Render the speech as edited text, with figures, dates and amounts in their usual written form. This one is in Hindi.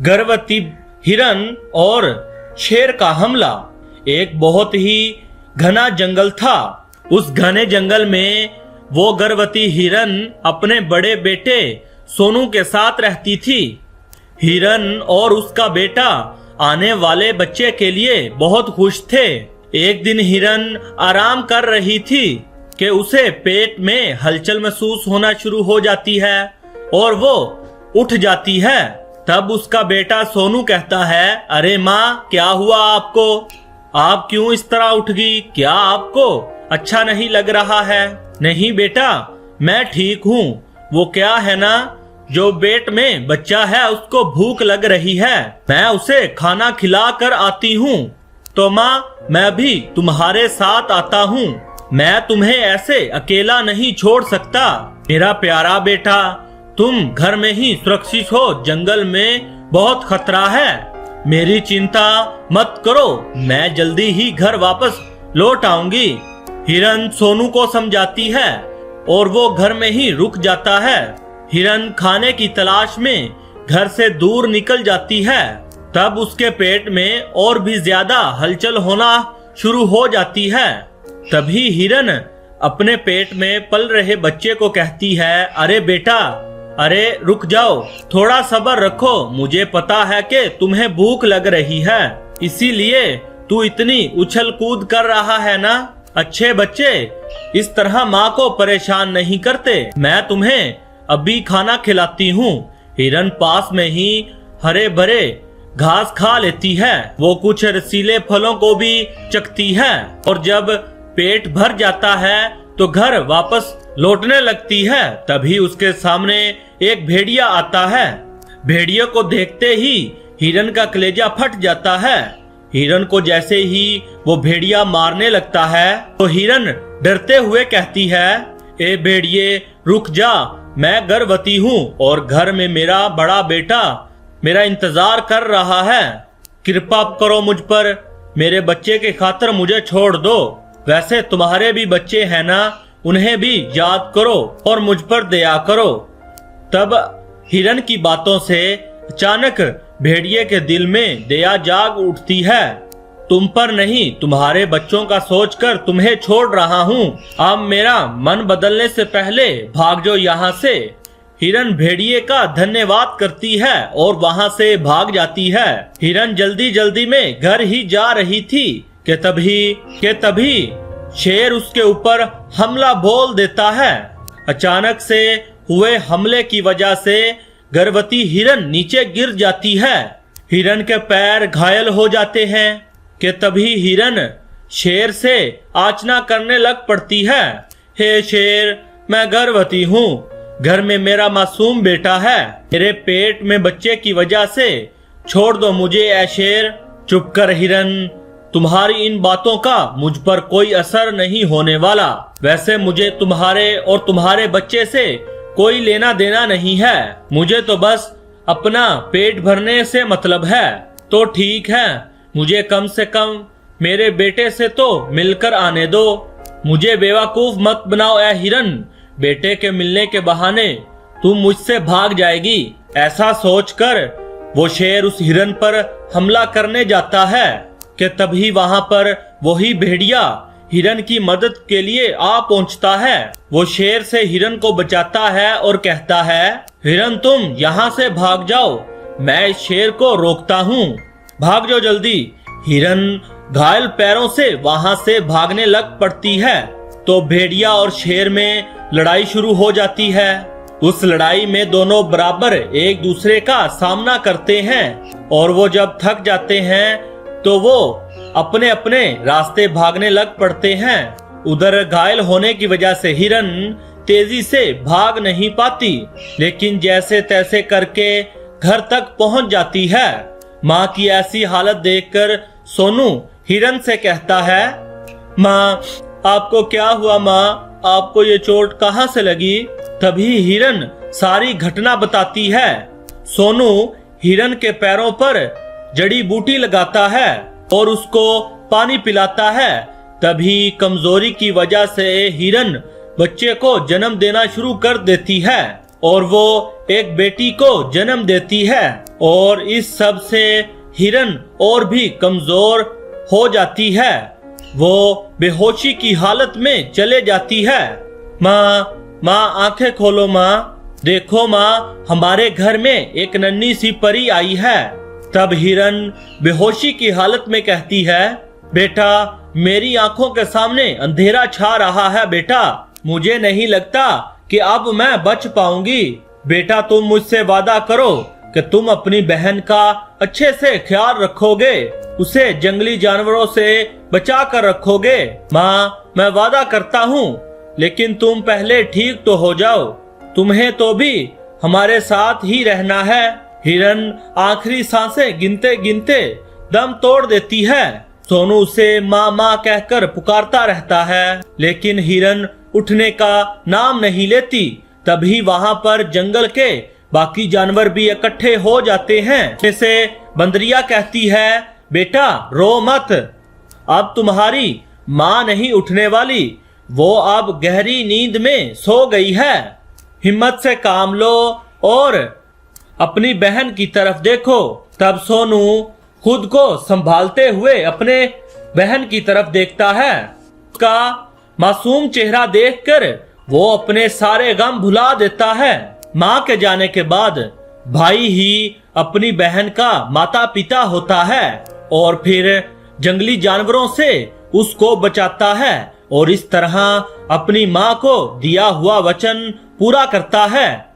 गर्भवती हिरन और शेर का हमला। एक बहुत ही घना जंगल था। उस घने जंगल में वो गर्भवती हिरन अपने बड़े बेटे सोनू के साथ रहती थी। हिरन और उसका बेटा आने वाले बच्चे के लिए बहुत खुश थे। एक दिन हिरन आराम कर रही थी कि उसे पेट में हलचल महसूस होना शुरू हो जाती है और वो उठ जाती है। तब उसका बेटा सोनू कहता है, अरे माँ, क्या हुआ आपको? आप क्यों इस तरह उठ गई? क्या आपको अच्छा नहीं लग रहा है? नहीं बेटा, मैं ठीक हूँ। वो क्या है ना, जो पेट में बच्चा है उसको भूख लग रही है, मैं उसे खाना खिला कर आती हूँ। तो माँ, मैं भी तुम्हारे साथ आता हूँ। मैं तुम्हें ऐसे अकेला नहीं छोड़ सकता। मेरा प्यारा बेटा, तुम घर में ही सुरक्षित हो, जंगल में बहुत खतरा है। मेरी चिंता मत करो, मैं जल्दी ही घर वापस लौट आऊंगी। हिरन सोनू को समझाती है और वो घर में ही रुक जाता है। हिरन खाने की तलाश में घर से दूर निकल जाती है। तब उसके पेट में और भी ज्यादा हलचल होना शुरू हो जाती है। तभी हिरन अपने पेट में पल रहे बच्चे को कहती है, अरे बेटा, अरे रुक जाओ, थोड़ा सब्र रखो। मुझे पता है कि तुम्हें भूख लग रही है, इसीलिए तू इतनी उछल कूद कर रहा है ना। अच्छे बच्चे इस तरह माँ को परेशान नहीं करते। मैं तुम्हें अभी खाना खिलाती हूँ। हिरन पास में ही हरे भरे घास खा लेती है। वो कुछ रसीले फलों को भी चखती है और जब पेट भर जाता है तो घर वापस लौटने लगती है। तभी उसके सामने एक भेड़िया आता है। भेड़िया को देखते ही हिरन का कलेजा फट जाता है। हिरन को जैसे ही वो भेड़िया मारने लगता है तो हिरन डरते हुए कहती है, ए भेड़िए, रुक जा, मैं गर्भवती हूँ और घर में मेरा बड़ा बेटा मेरा इंतजार कर रहा है। कृपा करो मुझ पर, मेरे बच्चे के खातिर मुझे छोड़ दो। वैसे तुम्हारे भी बच्चे हैं ना, उन्हें भी याद करो और मुझ पर दया करो। तब हिरन की बातों से अचानक भेड़िए के दिल में दया जाग उठती है। तुम पर नहीं, तुम्हारे बच्चों का सोचकर तुम्हें छोड़ रहा हूँ। अब मेरा मन बदलने से पहले भाग जाओ यहाँ से। हिरन भेड़िए का धन्यवाद करती है और वहाँ से भाग जाती है। हिरन जल्दी जल्दी में घर ही जा रही थी कि तभी शेर उसके ऊपर हमला बोल देता है। अचानक से हुए हमले की वजह से गर्भवती हिरन नीचे गिर जाती है। हिरन के पैर घायल हो जाते हैं कि तभी हिरन शेर से याचना करने लग पड़ती है। हे शेर, मैं गर्भवती हूँ, घर में मेरा मासूम बेटा है, मेरे पेट में बच्चे की वजह से छोड़ दो मुझे ऐ शेर। चुप कर हिरन, तुम्हारी इन बातों का मुझ पर कोई असर नहीं होने वाला। वैसे मुझे तुम्हारे और तुम्हारे बच्चे से कोई लेना देना नहीं है, मुझे तो बस अपना पेट भरने से मतलब है। तो ठीक है, मुझे कम से कम मेरे बेटे से तो मिलकर आने दो। मुझे बेवकूफ मत बनाओ ऐ हिरन, बेटे के मिलने के बहाने तुम मुझसे भाग जाएगी। ऐसा सोचकर वो शेर उस हिरन पर हमला करने जाता है कि तभी वहां पर वही भेड़िया हिरन की मदद के लिए आ पहुंचता है। वो शेर से हिरन को बचाता है और कहता है, हिरन तुम यहाँ से भाग जाओ, मैं इस शेर को रोकता हूँ, भाग जाओ जल्दी। हिरन घायल पैरों से वहां से भागने लग पड़ती है तो भेड़िया और शेर में लड़ाई शुरू हो जाती है। उस लड़ाई में दोनों बराबर एक दूसरे का सामना करते हैं और वो जब थक जाते हैं तो वो अपने अपने रास्ते भागने लग पड़ते हैं। उधर घायल होने की वजह से हिरन तेजी से भाग नहीं पाती, लेकिन जैसे तैसे करके घर तक पहुंच जाती है। माँ की ऐसी हालत देखकर सोनू हिरन से कहता है, माँ, आपको क्या हुआ? माँ, आपको ये चोट कहाँ से लगी? तभी हिरन सारी घटना बताती है। सोनू हिरन के पैरों पर जड़ी बूटी लगाता है और उसको पानी पिलाता है। तभी कमजोरी की वजह से हिरन बच्चे को जन्म देना शुरू कर देती है और वो एक बेटी को जन्म देती है। और इस सब से हिरन और भी कमजोर हो जाती है। वो बेहोशी की हालत में चले जाती है। माँ आंखें खोलो माँ, देखो माँ, हमारे घर में एक नन्ही सी परी आई है। तब हिरन बेहोशी की हालत में कहती है, बेटा मेरी आंखों के सामने अंधेरा छा रहा है बेटा, मुझे नहीं लगता कि अब मैं बच पाऊंगी। बेटा तुम मुझसे वादा करो कि तुम अपनी बहन का अच्छे से ख्याल रखोगे, उसे जंगली जानवरों से बचा कर रखोगे। माँ मैं वादा करता हूँ, लेकिन तुम पहले ठीक तो हो जाओ, तुम्हें तो भी हमारे साथ ही रहना है। हिरन आखिरी सांसें गिनते गिनते दम तोड़ देती है। सोनू उसे माँ माँ कहकर पुकारता रहता है, लेकिन हिरन उठने का नाम नहीं लेती। तभी वहां पर जंगल के बाकी जानवर भी इकट्ठे हो जाते हैं। जैसे बंदरिया कहती है, बेटा रो मत, अब तुम्हारी माँ नहीं उठने वाली, वो अब गहरी नींद में सो गई है। हिम्मत से काम लो और अपनी बहन की तरफ देखो। तब सोनू खुद को संभालते हुए अपने बहन की तरफ देखता है। उसका मासूम चेहरा देखकर वो अपने सारे गम भुला देता है। माँ के जाने के बाद भाई ही अपनी बहन का माता पिता होता है और फिर जंगली जानवरों से उसको बचाता है और इस तरह अपनी माँ को दिया हुआ वचन पूरा करता है।